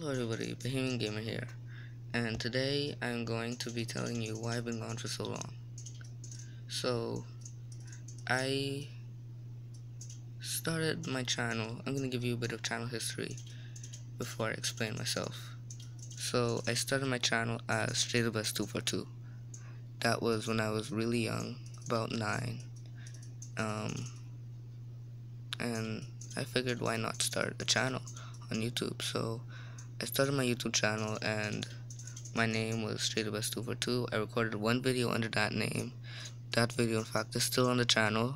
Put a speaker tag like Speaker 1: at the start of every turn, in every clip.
Speaker 1: Hello everybody, Bohemian Gamer here, and today I'm going to be telling you why I've been gone for so long. So, I started my channel. I'm going to give you a bit of channel history before I explain myself. So, I started my channel as draggyness242. That was when I was really young, about 9. And I figured why not start a channel on YouTube. So, I started my YouTube channel and my name was draggyness242. I recorded one video under that name. That video, in fact, is still on the channel.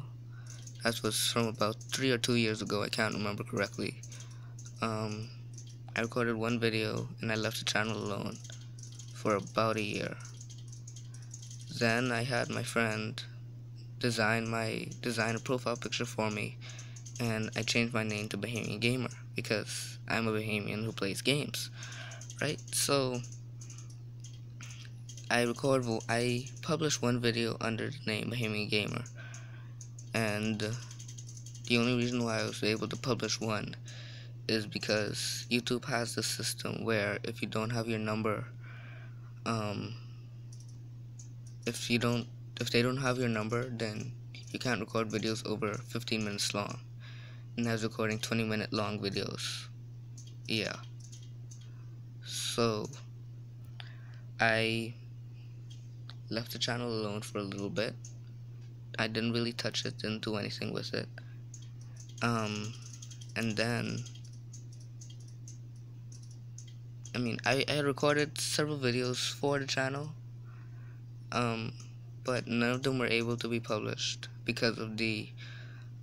Speaker 1: That was from about 3 or 2 years ago. I can't remember correctly. I recorded one video and I left the channel alone for about a year. Then I had my friend design a profile picture for me, and I changed my name to Bohemian Gamer because I'm a Bohemian who plays games, right? So I published one video under the name Bohemian Gamer, and the only reason why I was able to publish one is because YouTube has this system where if you don't have your number, if they don't have your number, then you can't record videos over 15 minutes long. And I was recording 20-minute long videos. Yeah. So I left the channel alone for a little bit. I didn't really touch it, didn't do anything with it. And then I recorded several videos for the channel, but none of them were able to be published because of the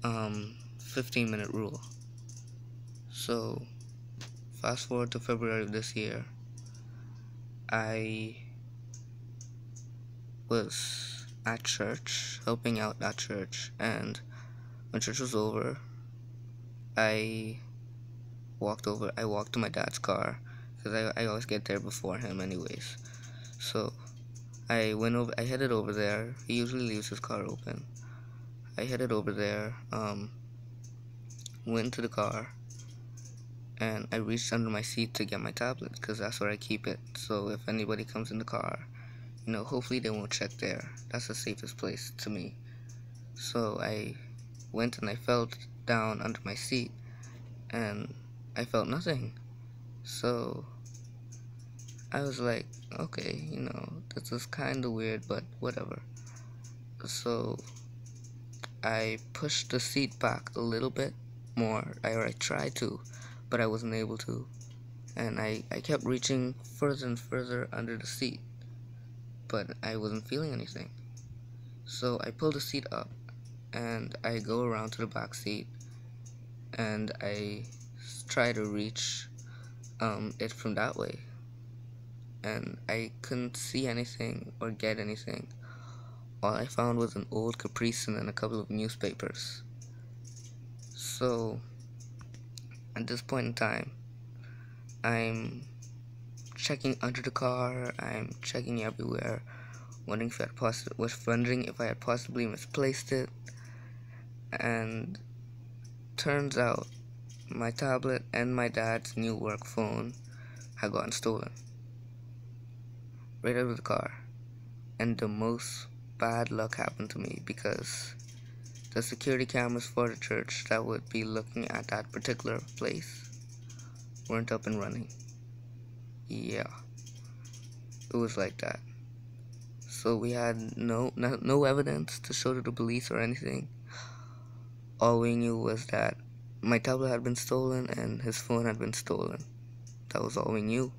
Speaker 1: 15-minute rule. So fast forward to February of this year, I was at church, helping out at church, and when church was over, I walked to my dad's car, because I always get there before him anyways. So I headed over there. He usually leaves his car open. I headed over there, went to the car, and I reached under my seat to get my tablet, because that's where I keep it. So if anybody comes in the car, hopefully they won't check there. That's the safest place to me. So I went and I felt down under my seat, and I felt nothing. So I was like, okay, this is kind of weird, but whatever. So I pushed the seat back a little bit more, or I tried to, but I wasn't able to. And I kept reaching further and further under the seat, but I wasn't feeling anything. So I pulled the seat up, and I go around to the back seat, and I try to reach it from that way, and I couldn't see anything or get anything. All I found was an old Capricin and a couple of newspapers. So at this point in time, I'm checking under the car, I'm checking everywhere, wondering if I had possibly misplaced it, and turns out my tablet and my dad's new work phone had gotten stolen right out of the car. And the most bad luck happened to me because the security cameras for the church that would be looking at that particular place weren't up and running. Yeah, it was like that. So we had no evidence to show to the police or anything. All we knew was that my tablet had been stolen and his phone had been stolen. That was all we knew.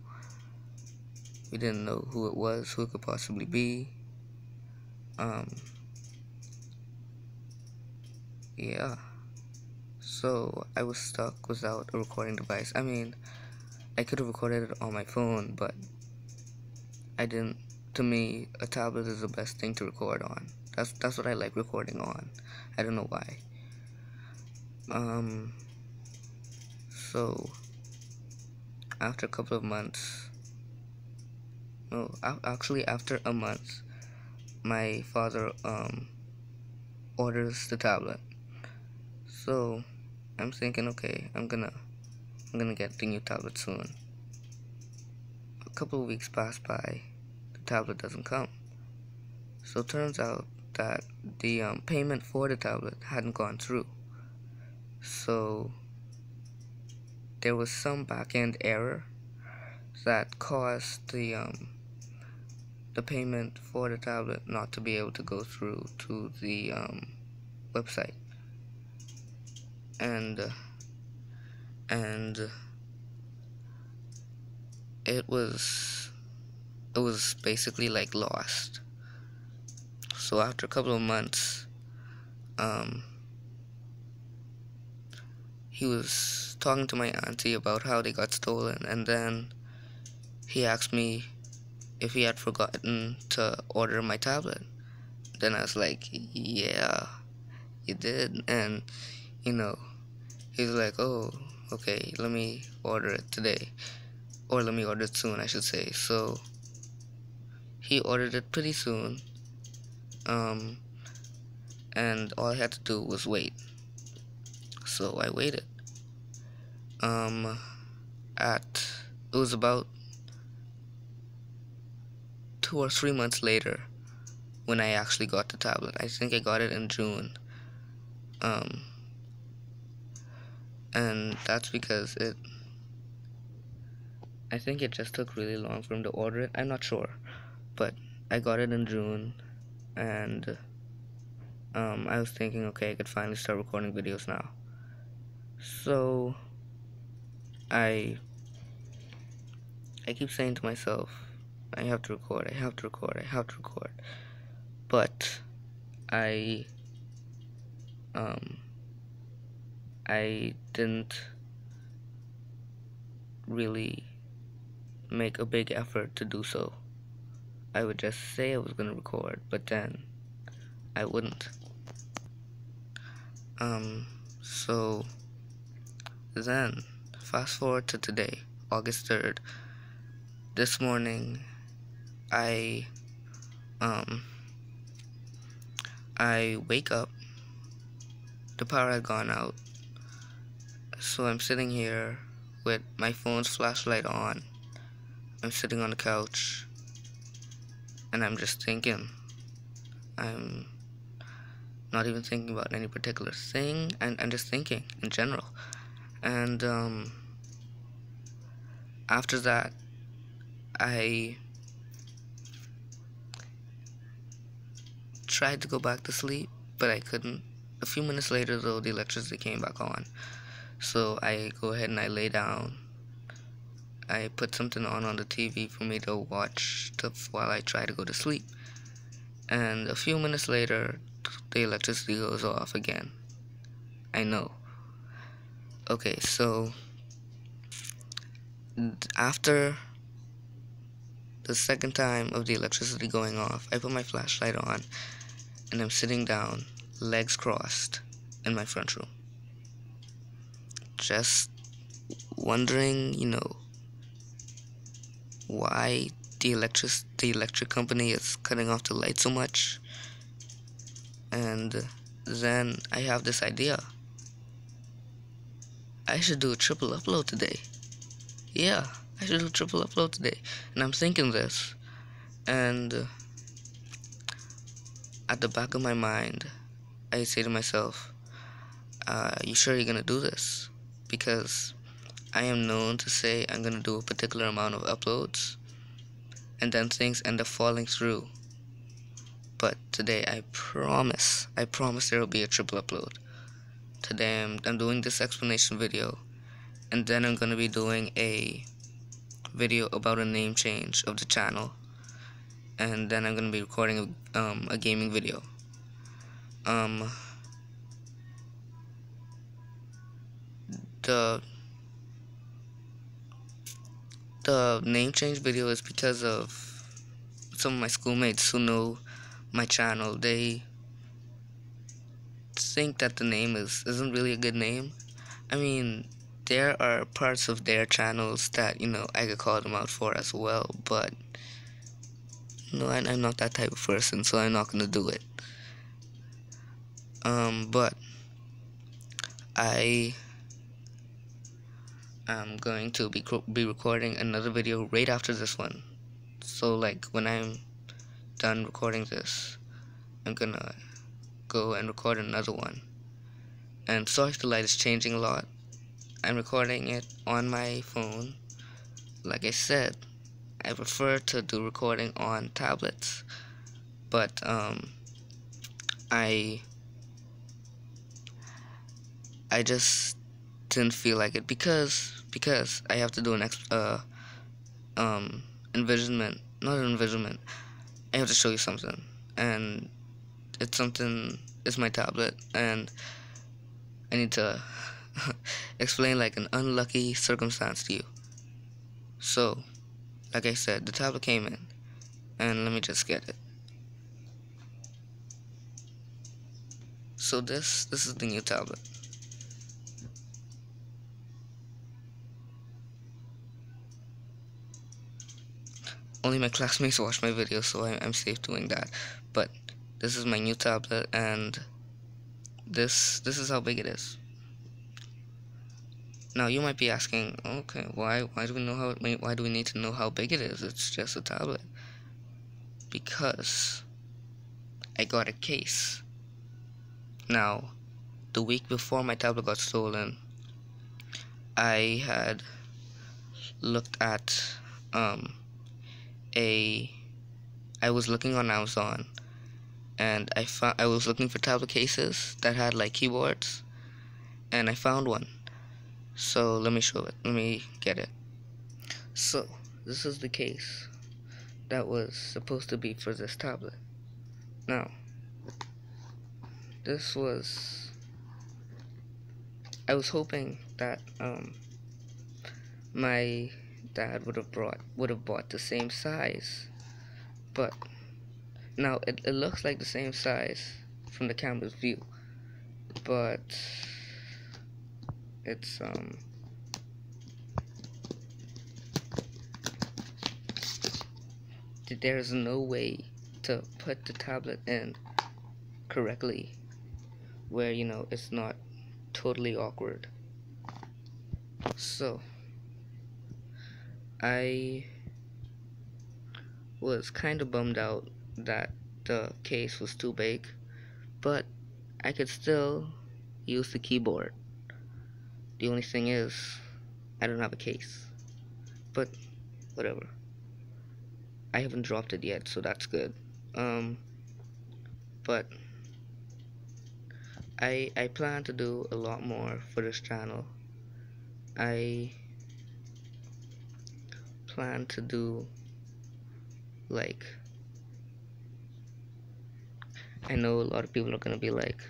Speaker 1: We didn't know who it was, who it could possibly be. Yeah. So I was stuck without a recording device. I could have recorded it on my phone, but I didn't. To me, a tablet is the best thing to record on. That's what I like recording on. I don't know why. So after a couple of months, actually after a month, my father orders the tablet. So I'm thinking, okay, I'm gonna get the new tablet soon. a couple of weeks pass by, the tablet doesn't come. So it turns out that the payment for the tablet hadn't gone through. So there was some back-end error that caused the payment for the tablet not to be able to go through to the website, and it was basically like lost. So after a couple of months, he was talking to my auntie about how they got stolen, and then he asked me if he had forgotten to order my tablet. Then I was like, yeah, you did. And he was like, oh, okay, let me order it today, or let me order it soon, I should say. So he ordered it pretty soon, and all I had to do was wait. So I waited. It was about 2 or 3 months later when I actually got the tablet. I think I got it in June. And that's because I think it just took really long for him to order it. I'm not sure, but I got it in June, and I was thinking, okay, I could finally start recording videos now. So I keep saying to myself, I have to record, I have to record, I have to record. But I didn't really make a big effort to do so. I would just say I was going to record, but then I wouldn't. So then, fast forward to today, August 3rd. This morning, I wake up, the power had gone out, so I'm sitting here with my phone's flashlight on. I'm sitting on the couch, and I'm just thinking. I'm not even thinking about any particular thing, and I'm just thinking in general. And after that, I tried to go back to sleep, but I couldn't. A few minutes later, though, the electricity came back on. So I go ahead and I lay down. I put something on the TV for me to watch while I try to go to sleep. And a few minutes later, the electricity goes off again. I know. Okay, so after the second time of the electricity going off, I put my flashlight on, and I'm sitting down, legs crossed, in my front room. Just wondering, why the electric company is cutting off the light so much. And then I have this idea. I should do a triple upload today. Yeah, I should do a triple upload today. And I'm thinking this, and at the back of my mind, I say to myself, you sure you're gonna do this? Because I am known to say I'm gonna do a particular amount of uploads, and then things end up falling through. But today, I promise there will be a triple upload. Today I'm doing this explanation video, and then I'm gonna be doing a video about a name change of the channel, and then I'm gonna be recording a gaming video. The name change video is because of some of my schoolmates who know my channel. They think that the name isn't really a good name. I mean, there are parts of their channels that, I could call them out for as well, but I'm not that type of person, so I'm not gonna do it. But I I'm going to be recording another video right after this one. So like when I'm done recording this, I'm gonna go and record another one. And sorry if the light is changing a lot. I'm recording it on my phone. Like I said, I prefer to do recording on tablets, but I just didn't feel like it because I have to do an envisionment, not an envisionment. I have to show you something, and it's my tablet, and I need to explain like an unlucky circumstance to you. So, like I said, the tablet came in, and let me just get it. So this is the new tablet. Only my classmates watch my videos, so I'm safe doing that. But this is my new tablet, and this is how big it is. Now you might be asking, okay, why do we need to know how big it is? It's just a tablet. Because I got a case. Now, the week before my tablet got stolen, I had looked at I was looking on Amazon, and I was looking for tablet cases that had like keyboards, and I found one. So let me show it. Let me get it. So this is the case that was supposed to be for this tablet. Now, I was hoping that my dad would have bought the same size, but now it looks like the same size from the camera's view, but it's there's no way to put the tablet in correctly where it's not totally awkward. So I was kind of bummed out that the case was too big, but I could still use the keyboard. The only thing is, I don't have a case, but whatever. I haven't dropped it yet, so that's good. But I plan to do a lot more for this channel. I plan to do like, I know a lot of people are gonna be like,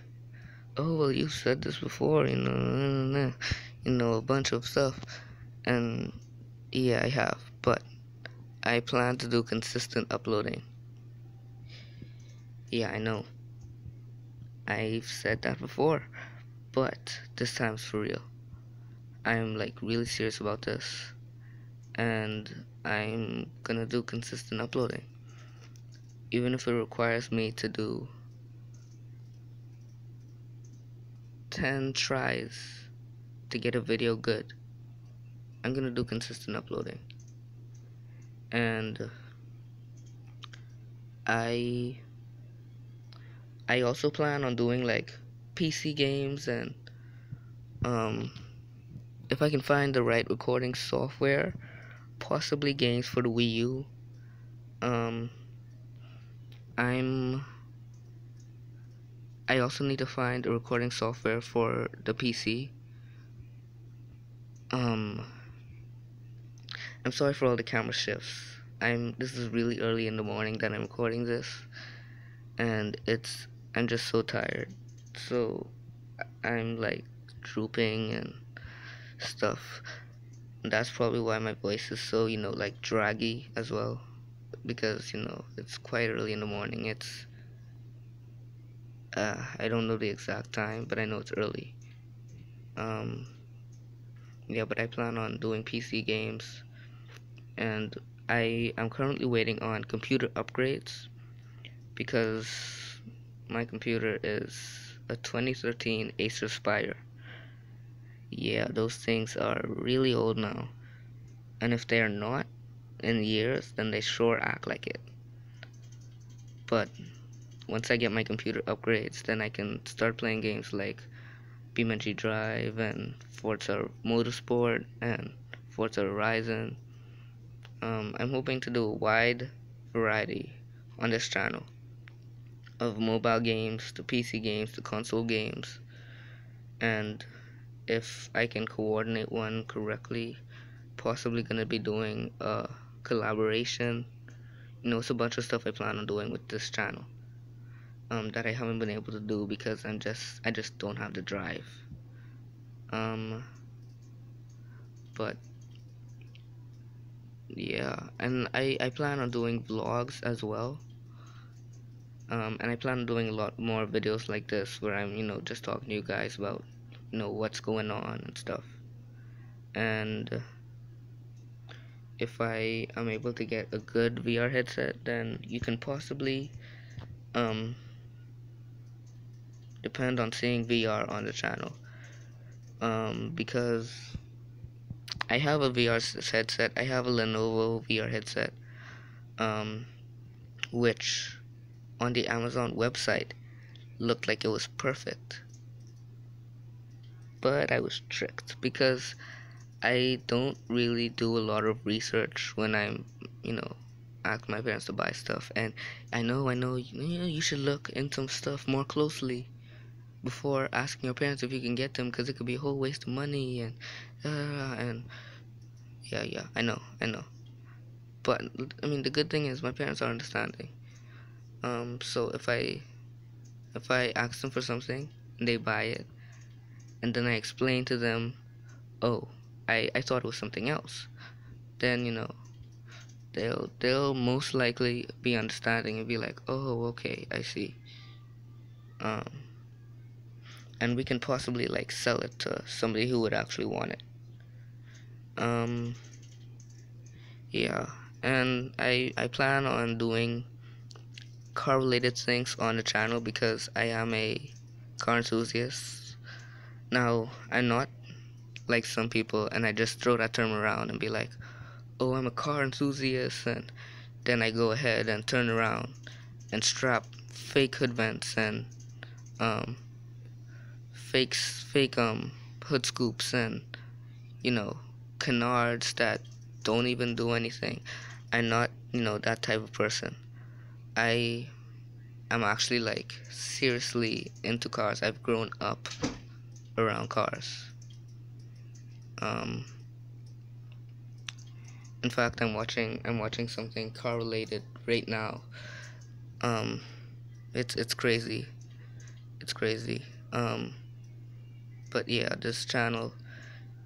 Speaker 1: oh well, you said this before, a bunch of stuff, and yeah, I have, but I plan to do consistent uploading. Yeah, I know, I've said that before, but this time's for real. I'm like really serious about this, and I'm gonna do consistent uploading, even if it requires me to do 10 tries to get a video good. I'm gonna do consistent uploading. And I also plan on doing like PC games, and if I can find the right recording software, possibly games for the Wii U. I also need to find a recording software for the PC. I'm sorry for all the camera shifts. This is really early in the morning that I'm recording this, and I'm just so tired. So I'm like drooping and stuff. That's probably why my voice is so, like draggy as well, because it's quite early in the morning. It's I don't know the exact time, but I know it's early. Yeah, but I plan on doing PC games, and I'm currently waiting on computer upgrades because my computer is a 2013 Acer Spire. yeah, those things are really old now. And if they're not in years, then they sure act like it. But once I get my computer upgrades, then I can start playing games like BeamNG Drive and Forza Motorsport and Forza Horizon. I'm hoping to do a wide variety on this channel of mobile games to PC games to console games, and if I can coordinate one correctly, possibly gonna be doing a collaboration. It's a bunch of stuff I plan on doing with this channel that I haven't been able to do because I just don't have the drive. But yeah, and I plan on doing vlogs as well. And I plan on doing a lot more videos like this where I'm, just talking to you guys about, what's going on and stuff. And if I am able to get a good VR headset, then you can possibly depend on seeing VR on the channel. Because I have a VR headset. I have a Lenovo VR headset, which on the Amazon website looked like it was perfect. But I was tricked because I don't really do a lot of research when I'm, ask my parents to buy stuff. And I know, you should look into stuff more closely before asking your parents if you can get them, because it could be a whole waste of money and yeah, I know. But I mean, the good thing is my parents are understanding. So if I ask them for something and they buy it, and then I explain to them, oh, I thought it was something else, then they'll most likely be understanding and be like, oh, okay, I see. And we can possibly like sell it to somebody who would actually want it. Yeah, and I plan on doing car related things on the channel because I am a car enthusiast. Now, I'm not like some people and I just throw that term around and be like, oh, I'm a car enthusiast, and then I go ahead and turn around and strap fake hood vents and fake hood scoops and canards that don't even do anything. I'm not that type of person. I am actually like seriously into cars. I've grown up around cars. In fact, I'm watching something car related right now. It's crazy. It's crazy. But yeah, this channel,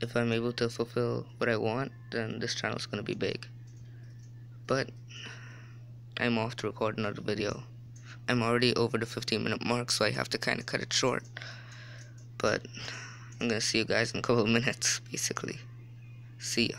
Speaker 1: if I'm able to fulfill what I want, then this channel is gonna be big. But I'm off to record another video. I'm already over the 15-minute mark, so I have to kind of cut it short. But I'm gonna see you guys in a couple of minutes, basically. See ya.